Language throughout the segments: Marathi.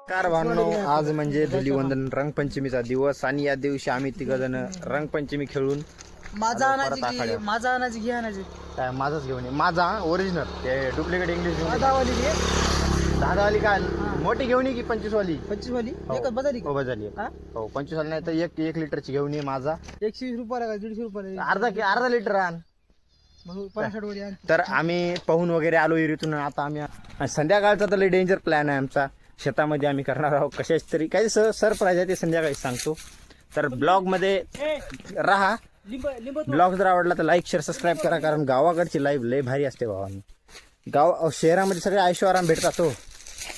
कार भावनो, आज म्हणजे धुलीवंदन रंगपंचमीचा दिवस आणि या दिवशी आम्ही तिघजण रंगपंचमी खेळून माझा आलो परत आणायची आखाड्यावर. माझा आणायची घे आणायची काय माझाच घेऊन ये. माझा ओरिजिनल ते डुप्लिकेट इंग्लिश घेऊन ये. दादावाली घे 10 वाली काय मोठी घेऊन ये की 25 वाली 25 वाली हो. एकच बदली हो बजाली हा? हो 25 वाली नाही तर एक लिटरची घेऊन ये. माझा 120 रुपयाला का 150 रुपयाला अर्धा लिटर आण. मग 50 वाली आण. तर आम्ही पाहून वगैरे आलो इरीतून. आता आम्ही संध्याकाळचा तर लई डेंजर प्लॅन आहे आमचा. शेतामध्ये आम्ही करणार आहोत कशाच तरी काही सरप्राईज आहे ते संध्याकाळी सांगतो. तर ब्लॉग मध्ये राहा. ब्लॉग जर आवडला तर लाईक शेअर सबस्क्राईब करा, कारण गावाकडची लाईव्ह लय भारी असते भावांनी. शहरामध्ये सगळे ऐशो आराम भेटतात हो.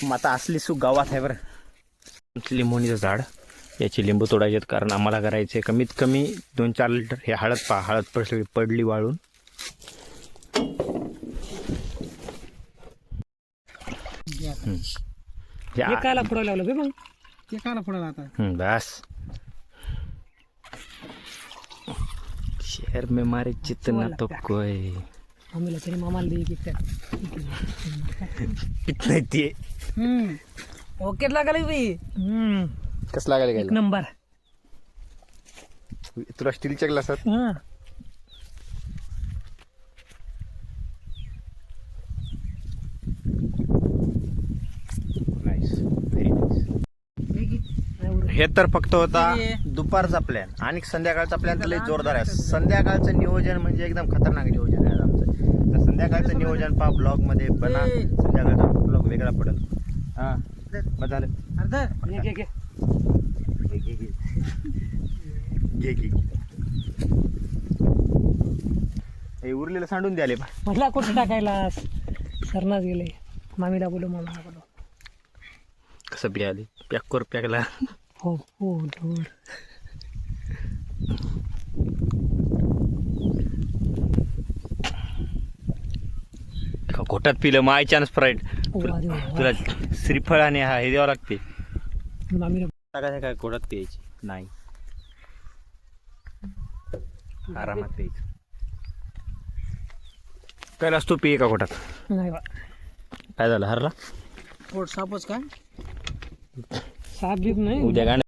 मग आता असली सुख गावात आहे बरं. लिंबोणीचं झाड, याची लिंबू तोडायचे आहेत कारण आम्हाला करायचे कमीत कमी 2-4 लिटर. हे हळद पडली वाळून. एकाला फोडायला लागलं बे, मग एकाला फोडायला आता बस शहर में मारे जितना तो कोई आम्हाला तरी मामाला दे की इतना ते ओके लागलं बाई कसं लागायला गेलं नंबर तुला स्टीलच्या ग्लासात व्हेरी नाईस. हे तर फक्त होता दुपारचा प्लॅन आणि संध्याकाळचा प्लॅन तर लय जोरदार आहे. संध्याकाळचं नियोजन म्हणजे एकदम खतरनाक नियोजन आहे आमचं. तर संध्याकाळचं नियोजन पहा ब्लॉग मध्ये बना. संध्याकाळचा ब्लॉग वेगळा पडेल. हा मग झालं. घे हे उरलेलं सांडून द्याले बा. म्हटला कुठे टाकायला सरनाच गेले. मामीला बोलू मामाला बोलू. कसं प्याले पॅकला हो हो ढोर घोटात पिलं माय चान्स स्प्राईट. तुला श्रीफळ आणि हा हे द्यावं लागते. मामीला टाकायचं काय घोटात प्यायची नाही, आरामात प्यायचं. कैलास तू पिये का घोटात? नाही बा. काय झालं हरला? पोट सापच काय साप बीप नाही उद्या गाणं